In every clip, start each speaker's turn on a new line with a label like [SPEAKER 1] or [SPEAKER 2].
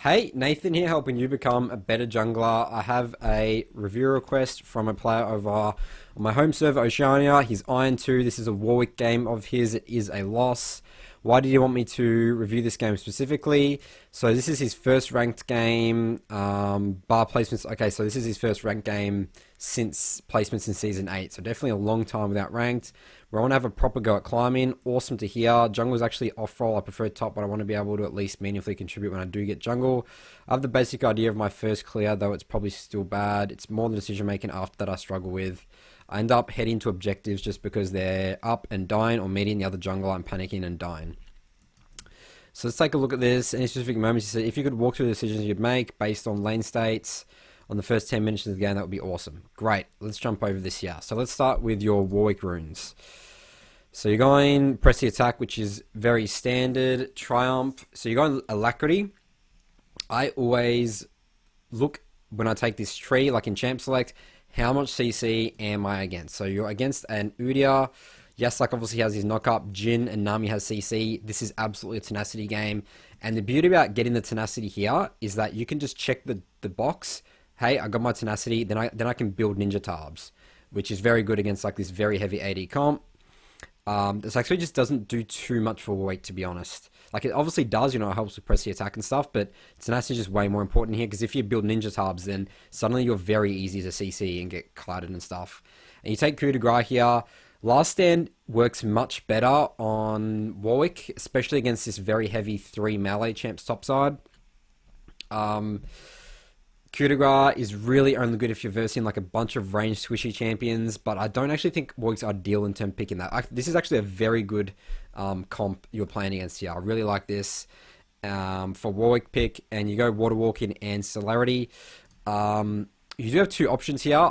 [SPEAKER 1] Hey, Nathan here, helping you become a better jungler. I have a review request from a player over on my home server, Oceania. He's Iron 2. This is a Warwick game of his. It is a loss. Why did you want me to review this game specifically? So this is his first ranked game. Bar placements. Okay, so this is his first ranked game since placements in Season 8. So definitely a long time without ranked. We want to have a proper go at climbing. Awesome to hear. Jungle is actually off-roll. I prefer top, but I want to be able to at least meaningfully contribute when I do get jungle. I have the basic idea of my first clear, though it's probably still bad. It's more the decision-making after that I struggle with. I end up heading to objectives just because they're up and dying, or meeting the other jungler and panicking and dying. So let's take a look at this. Any specific moments, if you could walk through the decisions you'd make based on lane states on the first 10 minutes of the game, that would be awesome. Great, let's jump over this here. So let's start with your Warwick runes. So you're going press the attack, which is very standard. Triumph. So you're going alacrity. I always look when I take this tree, like in champ select, how much CC am I against? So you're against an Udyr. Yes, like obviously has his knock up. Jhin and Nami has CC. This is absolutely a tenacity game. And the beauty about getting the tenacity here is that you can just check the box. Hey, I got my tenacity. Then I can build ninja tabs, which is very good against like this very heavy AD comp. This actually just doesn't do too much for weight, to be honest. Like it obviously does, you know, it helps with press the attack and stuff, but tenacity is just way more important here because if you build ninja tabs, then suddenly you're very easy to CC and get clouded and stuff. And you take coup de grace here. Last stand works much better on Warwick, especially against this very heavy 3 melee champs topside. Coup de grace is really only good if you're versing like a bunch of ranged squishy champions, but I don't actually think Warwick's ideal in terms of picking that. This is actually a very good comp you're playing against here. I really like this for Warwick pick, and you go water walking and celerity. You do have two options here.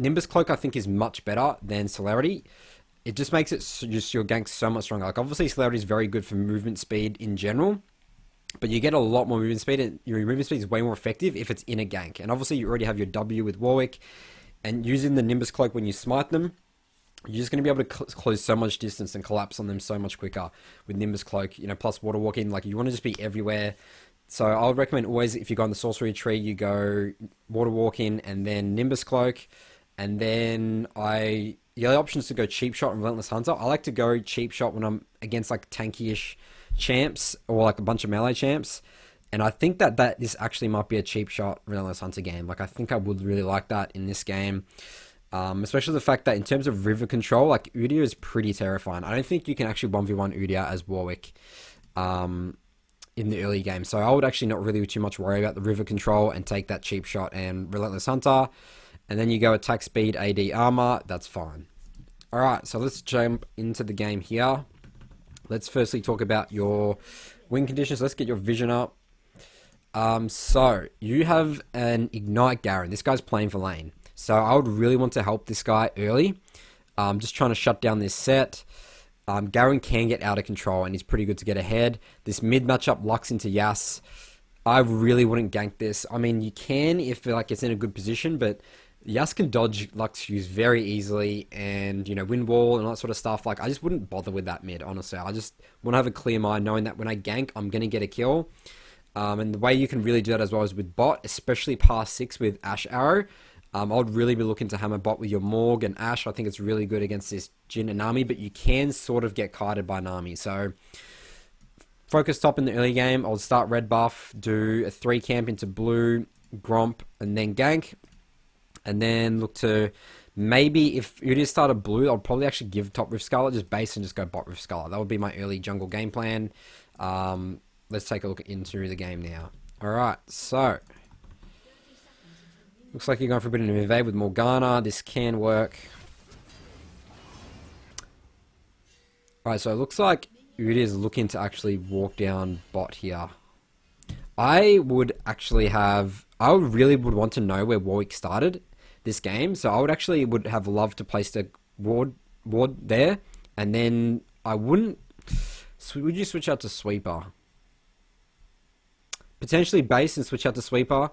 [SPEAKER 1] Nimbus Cloak I think is much better than celerity. It just makes it just your gank so much stronger. Like obviously celerity is very good for movement speed in general, but you get a lot more movement speed, and your movement speed is way more effective if it's in a gank. And obviously you already have your W with Warwick, and using the Nimbus Cloak when you smite them, you're just going to be able to close so much distance and collapse on them so much quicker with Nimbus Cloak, you know, plus water walking. Like you want to just be everywhere. So I would recommend always, if you go on the sorcery tree, you go water walking and then Nimbus Cloak. And then the other option is to go cheap shot and relentless hunter. I like to go cheap shot when I'm against like tanky-ish champs or like a bunch of melee champs. And I think that this actually might be a cheap shot relentless hunter game. Like I think I would really like that in this game. Especially the fact that in terms of river control, like Udyr is pretty terrifying. I don't think you can actually 1v1 Udyr as Warwick in the early game. So I would actually not really too much worry about the river control and take that cheap shot and relentless hunter. And then you go attack speed, AD armor, that's fine. Alright, so let's jump into the game here. Let's firstly talk about your win conditions. Let's get your vision up. So, you have an Ignite Garen. This guy's playing for lane. So, I would really want to help this guy early. Just trying to shut down this set. Garen can get out of control, and he's pretty good to get ahead. This mid matchup, Lux into Yas. I really wouldn't gank this. I mean, you can if like it's in a good position, but Yas can dodge Lux Qs very easily and, you know, win wall and all that sort of stuff. Like, I just wouldn't bother with that mid, honestly. I just want to have a clear mind knowing that when I gank, I'm going to get a kill. And the way you can really do that as well is with bot, especially past 6 with Ashe Arrow. I would really be looking to hammer bot with your Morg and Ashe. I think it's really good against this Jhin and Nami, but you can sort of get kited by Nami. So, focus top in the early game. I'll start red buff, do a 3 camp into blue, Gromp, and then gank. And then look to maybe if Udyr started blue, I'll probably actually give top Rift Scarlet just base and just go bot Rift Scarlet. That would be my early jungle game plan. Let's take a look into the game now. Alright, so looks like you're going for a bit of an invade with Morgana. This can work. Alright, so it looks like Udyr's looking to actually walk down bot here. I would really want to know where Warwick started this game, so I would actually have loved to place the ward there, and then I wouldn't. So would you switch out to sweeper? Potentially base and switch out to sweeper,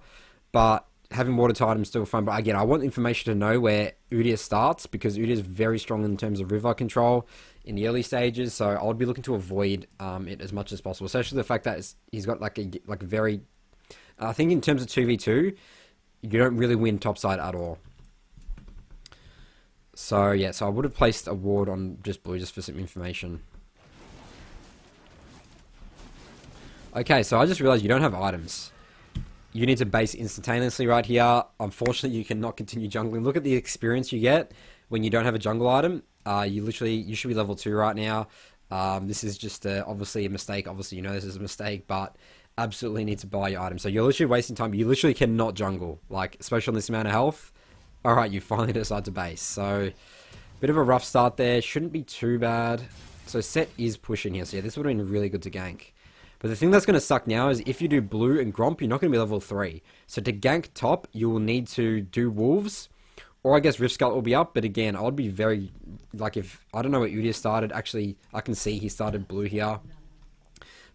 [SPEAKER 1] but having water items still fun, but again, I want information to know where Udyr starts, because Udyr is very strong in terms of river control in the early stages, so I would be looking to avoid it as much as possible, especially the fact that he's got like a very... I think in terms of 2v2, you don't really win topside at all. So yeah, so I would have placed a ward on just blue just for some information. Okay, so I just realized you don't have items. You need to base instantaneously right here. Unfortunately, you cannot continue jungling. Look at the experience you get when you don't have a jungle item. You should be level 2 right now. This is just obviously a mistake. Obviously, you know this is a mistake, but absolutely need to buy your item. So you're literally wasting time. You literally cannot jungle, like, especially on this amount of health. All right, you finally decide to base. So bit of a rough start there. Shouldn't be too bad. So Set is pushing here. So yeah, this would have been really good to gank. But the thing that's going to suck now is if you do blue and Gromp, you're not going to be level 3. So to gank top, you will need to do wolves. Or I guess Rift Scarlet will be up. But again, I would be very... Like if... I don't know what Udyr started. Actually, I can see he started blue here.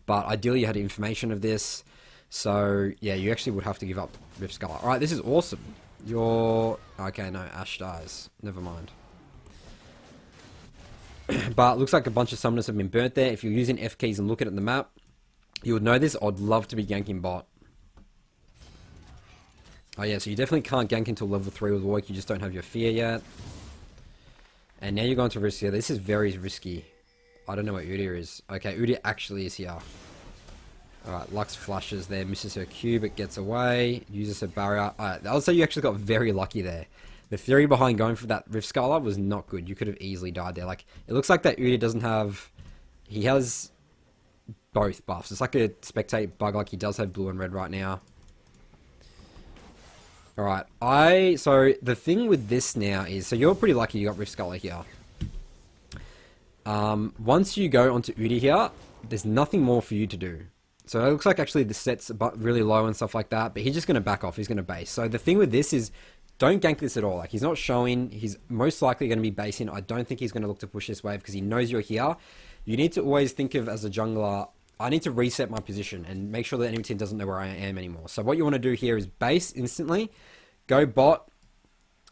[SPEAKER 1] But ideally you had information of this. So yeah, you actually would have to give up Rift Scarlet. Alright, this is awesome. You're... Okay, no, Ashe dies. Never mind. But it looks like a bunch of summoners have been burnt there. If you're using F keys and look at the map, you would know this. I'd love to be ganking bot. Oh yeah, so you definitely can't gank until level 3 with Warwick. You just don't have your fear yet. And now you're going to risk here. This is very risky. I don't know what Udyr is. Okay, Udyr actually is here. Alright, Lux flushes there. Misses her Q, but gets away. Uses her barrier. Alright, I'll say you actually got very lucky there. The theory behind going for that Rift Scarlet was not good. You could have easily died there. Like, it looks like that Udyr doesn't have... He has... both buffs. It's like a spectate bug, like he does have blue and red right now. Alright, so the thing with this now is, so you're pretty lucky you got Rift Scarlet here. Once you go onto Udyr here, there's nothing more for you to do. So it looks like actually the set's really low and stuff like that, but he's just going to back off, he's going to base. So the thing with this is, don't gank this at all. Like, he's not showing, he's most likely going to be basing. I don't think he's going to look to push this wave because he knows you're here. You need to always think of, as a jungler, I need to reset my position and make sure that enemy team doesn't know where I am anymore. So what you want to do here is base instantly, go bot,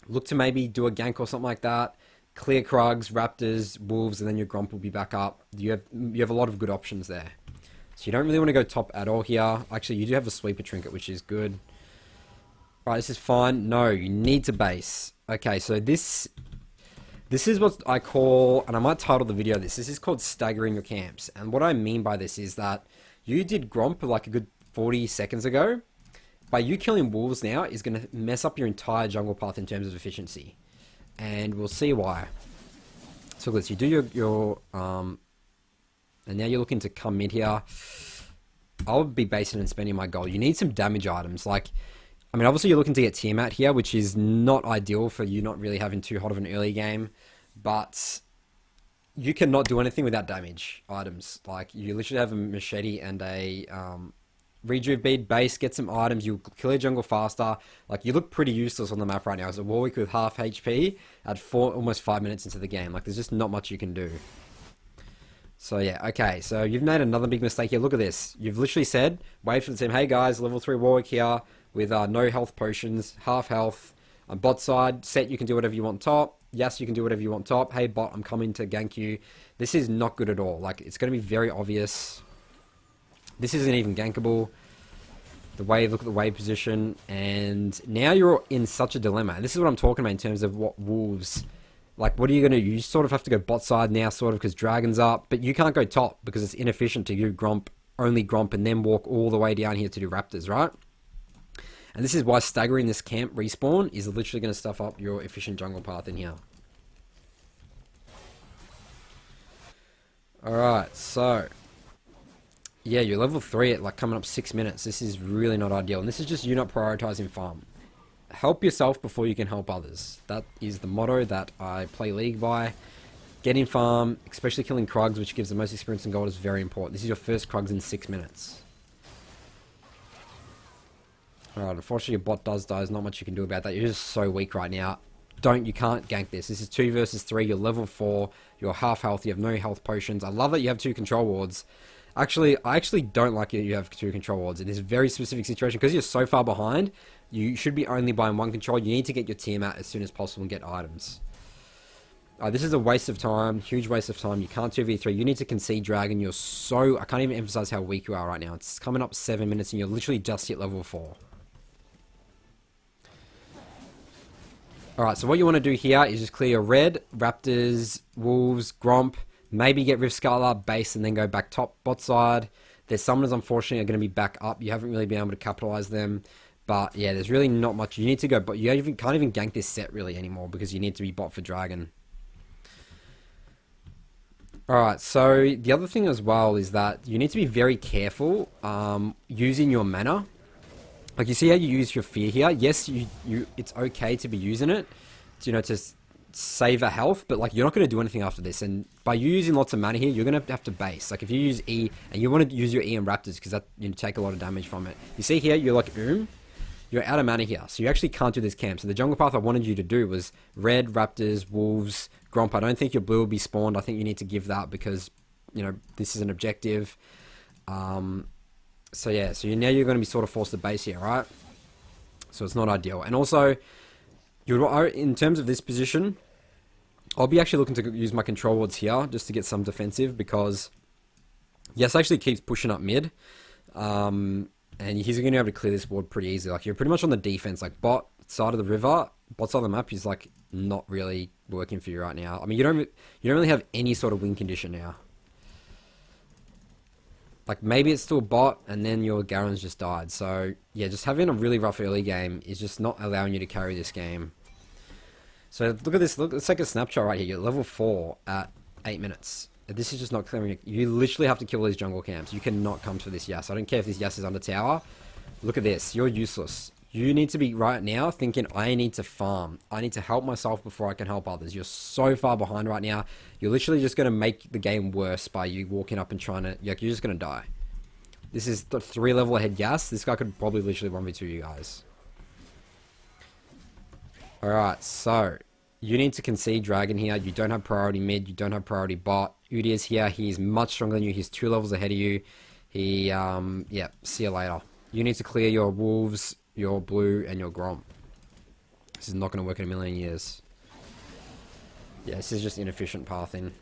[SPEAKER 1] look to maybe do a gank or something like that, clear Krugs, Raptors, Wolves, and then your Gromp will be back up. You have a lot of good options there. So you don't really want to go top at all here. Actually, you do have a sweeper trinket, which is good. Right, this is fine. No, you need to base. Okay, so this is what I call, and I might title the video this is called staggering your camps. And what I mean by this is that you did Gromp like a good 40 seconds ago. By you killing wolves now is going to mess up your entire jungle path in terms of efficiency. And we'll see why. So let's, you do your and now you're looking to come mid here. I would be basing and spending my gold. You need some damage items. Like, I mean, obviously you're looking to get Tiamat here, which is not ideal for you not really having too hot of an early game. But you cannot do anything without damage items. Like, you literally have a machete and a rejuve bead base, get some items, you kill your jungle faster. Like, you look pretty useless on the map right now as a Warwick with half HP at almost 5 minutes into the game. Like, there's just not much you can do. So yeah, okay, so you've made another big mistake here. Look at this. You've literally said, wait for the team, hey guys, level 3 Warwick here with no health potions, half health. On bot side, Set, you can do whatever you want top. Yes, you can do whatever you want top. Hey bot, I'm coming to gank you. This is not good at all. Like, it's going to be very obvious. This isn't even gankable. The wave, look at the wave position. And now you're in such a dilemma. And this is what I'm talking about in terms of what wolves... Like, what are you going to do? You sort of have to go bot side now, sort of, because Dragon's up. But you can't go top, because it's inefficient to do Gromp, only Gromp, and then walk all the way down here to do Raptors, right? And this is why staggering this camp respawn is literally going to stuff up your efficient jungle path in here. Alright, so... Yeah, you're level 3 at, like, coming up 6 minutes. This is really not ideal. And this is just you not prioritizing farm. Help yourself before you can help others. That is the motto that I play League by. Getting farm, especially killing Krugs, which gives the most experience in gold, is very important. This is your first Krugs in 6 minutes. Alright, unfortunately your bot does die. There's not much you can do about that. You're just so weak right now. You can't gank this. This is 2 versus 3. You're level 4. You're half health. You have no health potions. I love that you have 2 control wards. I actually don't like it. You have two control wards in this very specific situation because you're so far behind. You should be only buying one control. You need to get your team out as soon as possible and get items. This is a waste of time, huge waste of time. You can't 2v3. You need to concede dragon. You're so... I can't even emphasize how weak you are right now. It's coming up 7 minutes and you're literally just hit level 4. Alright, so what you want to do here is just clear your red, raptors, wolves, gromp, maybe get Rift Scalar, base, and then go back top, bot side. Their summoners, unfortunately, are going to be back up. You haven't really been able to capitalize them. But yeah, there's really not much. You need to go, but you can't even gank this set really anymore because you need to be bot for dragon. Alright, so the other thing as well is that you need to be very careful using your mana. Like, you see how you use your fear here? Yes, it's okay to be using it, to save a health, but like, you're not going to do anything after this. And by you using lots of mana here, you're going to have to base. Like, if you use E, and you want to use your E and Raptors because that you take a lot of damage from it. You see here, you're like, you're out of mana here, so you actually can't do this camp. So the jungle path I wanted you to do was red, raptors, wolves, gromp. I don't think your blue will be spawned. I think you need to give that because, this is an objective. So yeah, so now you're going to be sort of forced to base here, right? So it's not ideal. And also, in terms of this position, I'll be actually looking to use my control wards here just to get some defensive because Yes actually keeps pushing up mid. And he's going to be able to clear this ward pretty easily. Like, you're pretty much on the defense. Like, bot side of the river, bot side of the map is, like, not really working for you right now. I mean, you don't really have any sort of win condition now. Like, maybe it's still bot, and then your Garen's just died. So, yeah, just having a really rough early game is just not allowing you to carry this game. So, look at this. Look, let's take a snapshot right here. You're level 4 at 8 minutes. This is just not clearing it. You literally have to kill these jungle camps. You cannot come for this Yas. I don't care if this Yas is under tower. Look at this. You're useless. You need to be right now thinking, I need to farm. I need to help myself before I can help others. You're so far behind right now. You're literally just going to make the game worse by you walking up and trying to... Like, you're just going to die. This is the 3 level ahead Yas. This guy could probably literally 1v2 you guys. Alright, so... You need to concede dragon here. You don't have priority mid. You don't have priority bot. Udi is here. He's much stronger than you. He's 2 levels ahead of you. Yeah, see you later. You need to clear your wolves, your blue, and your gromp. This is not going to work in a million years. Yeah, this is just inefficient pathing.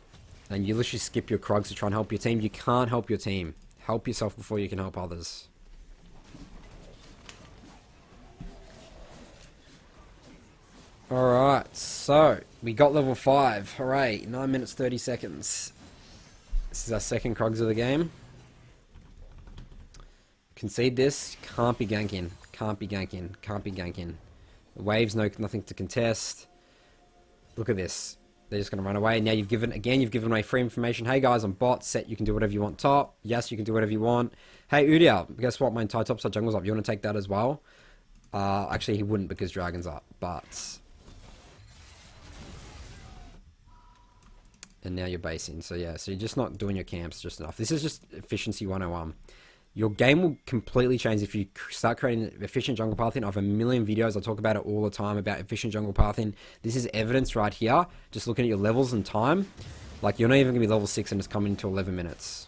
[SPEAKER 1] And you literally skip your Krugs to try and help your team. You can't help your team. Help yourself before you can help others. Alright, so we got level 5. Hooray, 9 minutes 30 seconds. This is our second Krugs of the game. Concede this. Can't be ganking. Can't be ganking. Can't be ganking. The waves, nothing to contest. Look at this. They're just going to run away. Now you've given away free information. Hey guys, I'm bot. Set, you can do whatever you want top. Yes, you can do whatever you want. Hey Udia, guess what? My entire top side jungle's up. You want to take that as well? Actually, he wouldn't because dragon's up, but... And now you're basing. So yeah, so you're just not doing your camps just enough. This is just efficiency 101. Your game will completely change if you start creating efficient jungle pathing. I have a million videos. I talk about it all the time about efficient jungle pathing. This is evidence right here. Just looking at your levels and time. Like, you're not even going to be level 6 and it's coming to 11 minutes.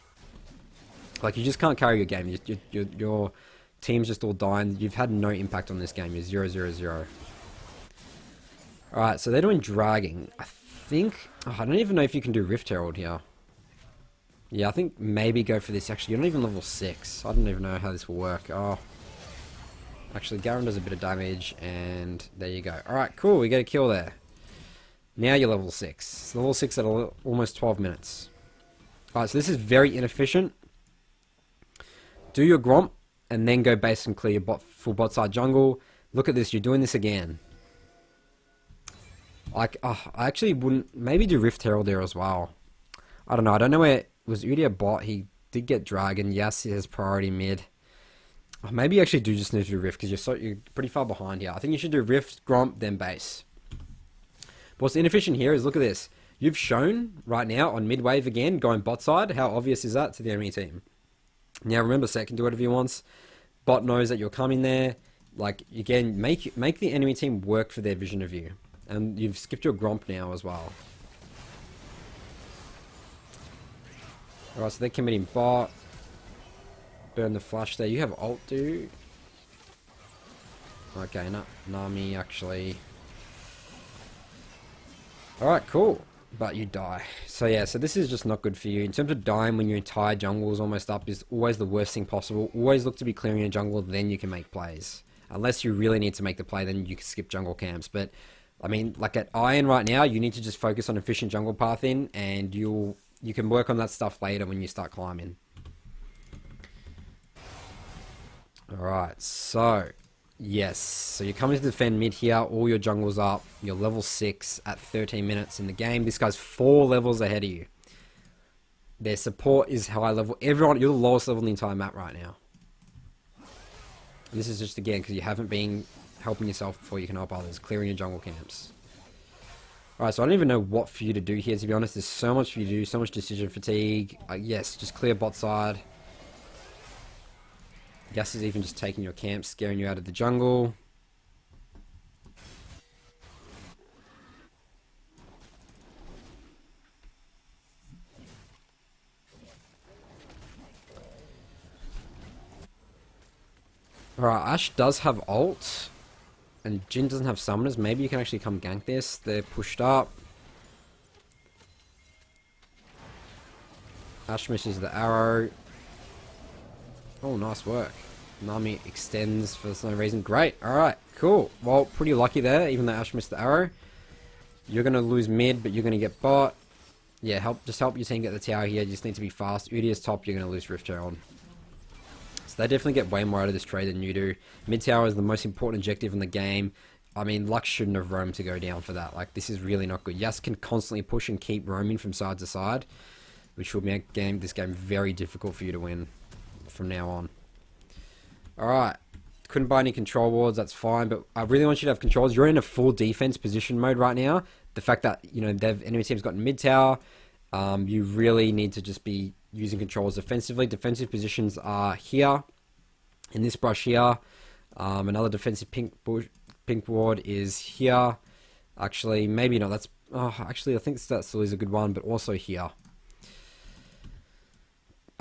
[SPEAKER 1] Like, you just can't carry your game. Your team's just all dying. You've had no impact on this game. You're 0-0-0. Alright, so they're doing dragging. I don't even know if you can do Rift Herald here. Yeah, I think maybe go for this. Actually, you're not even level 6. I don't even know how this will work. Oh. Actually, Garen does a bit of damage, and there you go. Alright, cool. We get a kill there. Now you're level 6. It's level 6 at almost 12 minutes. Alright, so this is very inefficient. Do your Gromp, and then go base and clear your full bot side jungle. Look at this. You're doing this again. Like, I actually wouldn't... Maybe do Rift Herald there as well. I don't know. I don't know where... Was Udi a bot? He did get dragon. Yes, he has priority mid. Maybe you actually do just need to do Rift because you're pretty far behind here. I think you should do Rift, Gromp, then base. But what's inefficient here is, look at this. You've shown right now on mid wave again, going bot side. How obvious is that to the enemy team? Now remember, Set can do whatever he wants. Bot knows that you're coming there. Like, again, make the enemy team work for their vision of you. And you've skipped your Gromp now as well. Alright, so they're committing bot. burn the flash there. You have ult, dude. Okay, Nami actually. Alright, cool. But you die. So yeah, so this is just not good for you. In terms of dying when your entire jungle is almost up is always the worst thing possible. Always look to be clearing your jungle, then you can make plays. Unless you really need to make the play, then you can skip jungle camps. But, I mean, like at Iron right now, you need to just focus on efficient jungle pathing, and you can work on that stuff later when you start climbing. Alright, so... Yes, so you're coming to defend mid here, all your jungle's up, you're level 6 at 13 minutes in the game. This guy's 4 levels ahead of you. Their support is high level. Everyone, you're the lowest level in the entire map right now. And this is just, again, because you haven't been helping yourself before you can help others, clearing your jungle camps. Alright, so I don't even know what for you to do here, to be honest. There's so much for you to do, so much decision fatigue. Yes, just clear bot side. Gus is even just taking your camp, scaring you out of the jungle. Alright, Ashe does have ult. And Jhin doesn't have summoners. Maybe you can actually come gank this. They're pushed up. Ashe misses the arrow. Oh, nice work. Nami extends for no reason. Great. Alright, cool. Well, pretty lucky there, even though Ashe missed the arrow. You're going to lose mid, but you're going to get bot. Yeah, just help your team get the tower here. You just need to be fast. Udyr's top, you're going to lose Rift Herald. So they definitely get way more out of this trade than you do. Mid tower is the most important objective in the game. I mean, Lux shouldn't have roamed to go down for that. Like, this is really not good. Yas can constantly push and keep roaming from side to side, which will make this game very difficult for you to win from now on. Alright, couldn't buy any control wards, that's fine, but I really want you to have controls. You're in a full defense position mode right now. The fact that, you know, enemy team's got mid tower, you really need to just be using controls defensively. Defensive positions are here, in this brush here. Another defensive pink ward is here. Actually, maybe not, actually I think that still is a good one, but also here.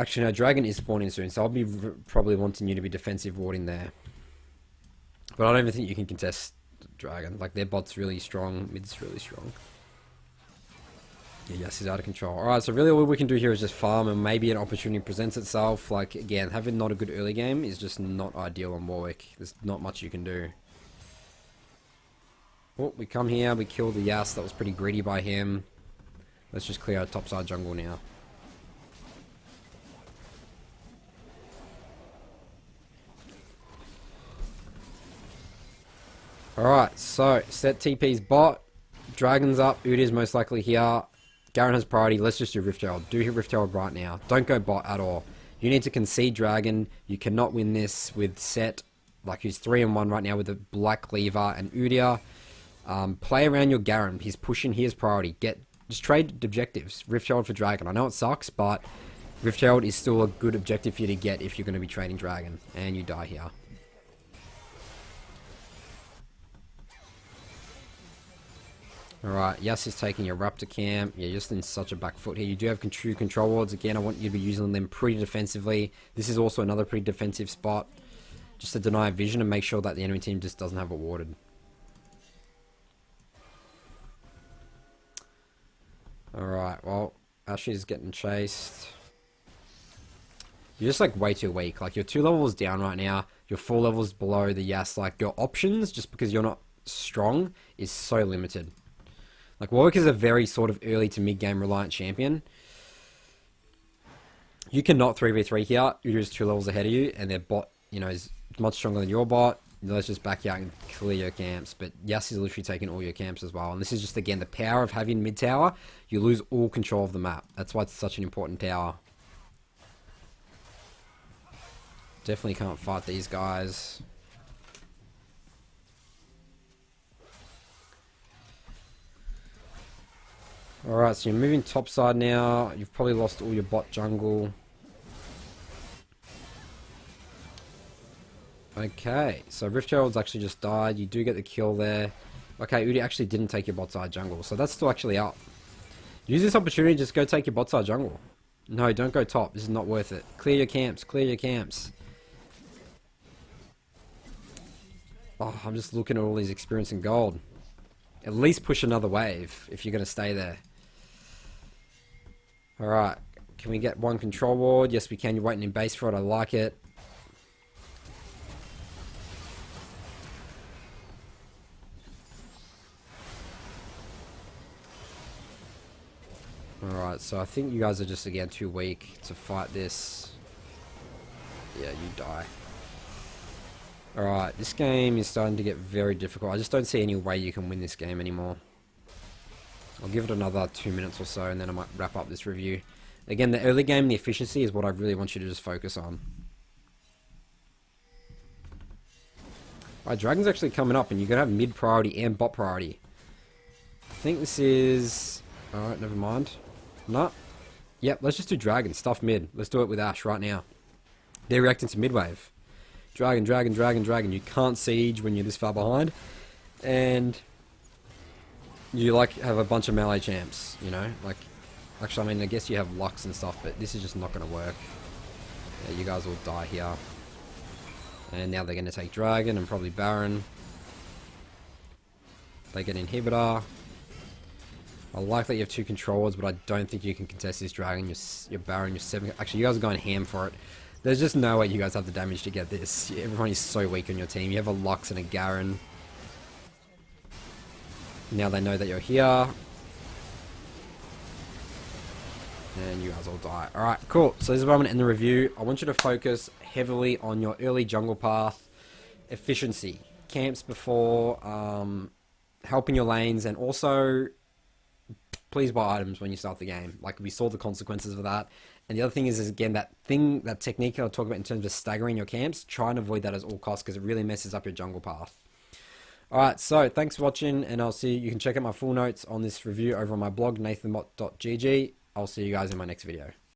[SPEAKER 1] Actually, no, Dragon is spawning soon, so I'll be probably wanting you to be defensive warding there. But I don't even think you can contest Dragon. Like, their bot's really strong, mid's really strong. Yeah, yes, he's out of control. Alright, so really all we can do here is just farm, and maybe an opportunity presents itself. Like, again, having not a good early game is just not ideal on Warwick. There's not much you can do. Oh, we come here, we kill the Yas. That was pretty greedy by him. Let's just clear our topside jungle now. Alright, so set TP's bot. Dragon's up. Udyr's most likely here. Garen has priority. Let's just do Rift Herald. Do Rift Herald right now. Don't go bot at all. You need to concede Dragon. You cannot win this with Set. Like, he's 3-1 right now with a Black Cleaver and Udyr. Play around your Garen. He's pushing his priority. Just trade objectives. Rift Herald for Dragon. I know it sucks, but Rift Herald is still a good objective for you to get if you're going to be trading Dragon. And you die here. Alright, Yas is taking your Raptor camp. Yeah, just in such a back foot here. You do have true control wards. Again, I want you to be using them pretty defensively. This is also another pretty defensive spot. Just to deny vision and make sure that the enemy team just doesn't have it warded. Alright, well, Ashe is getting chased. You're just like way too weak. Like, you're 2 levels down right now. You're 4 levels below the Yas. Like, your options, just because you're not strong, is so limited. Like, Warwick is a very sort of early to mid-game reliant champion. You cannot 3v3 here. You're just 2 levels ahead of you, and their bot, you know, is much stronger than your bot. Let's just back out and clear your camps. But Yas is literally taking all your camps as well. And this is just, again, the power of having mid-tower. You lose all control of the map. That's why it's such an important tower. Definitely can't fight these guys. Alright, so you're moving topside now. You've probably lost all your bot jungle. Okay, so Rift Herald's actually just died. You do get the kill there. Okay, Udyr actually didn't take your bot side jungle, so that's still actually up. Use this opportunity, just go take your bot side jungle. No, don't go top. This is not worth it. Clear your camps. Clear your camps. Oh, I'm just looking at all these experience and gold. At least push another wave if you're going to stay there. Alright. Can we get one control ward? Yes, we can. You're waiting in base for it. I like it. Alright, so I think you guys are just, again, too weak to fight this. Yeah, you die. Alright, this game is starting to get very difficult. I just don't see any way you can win this game anymore. I'll give it another 2 minutes or so, and then I might wrap up this review. Again, the early game, the efficiency is what I really want you to just focus on. Alright, Dragon's actually coming up, and you're going to have mid priority and bot priority. I think this is... Alright, never mind. No. Yep, let's just do Dragon. Stuff mid. Let's do it with Ashe right now. They're reacting to mid-wave. Dragon, Dragon, Dragon, Dragon. You can't siege when you're this far behind. And you, like, have a bunch of melee champs, you know? Like, actually, I mean, I guess you have Lux and stuff, but this is just not going to work. Yeah, you guys will die here. And now they're going to take Dragon and probably Baron. They get Inhibitor. I like that you have 2 controllers, but I don't think you can contest this Dragon. Your Baron, your 7... Actually, you guys are going ham for it. There's just no way you guys have the damage to get this. Everyone is so weak on your team. You have a Lux and a Garen. Now they know that you're here. And you guys all die. Alright, cool. So this is where I'm going to end the review. I want you to focus heavily on your early jungle path. Efficiency. Camps before. Helping your lanes. And also... please buy items when you start the game. Like, we saw the consequences of that. And the other thing is again, that technique I'll talk about in terms of staggering your camps, try and avoid that at all costs because it really messes up your jungle path. Alright, so thanks for watching, and I'll see you. You can check out my full notes on this review over on my blog, nathanmott.gg. I'll see you guys in my next video.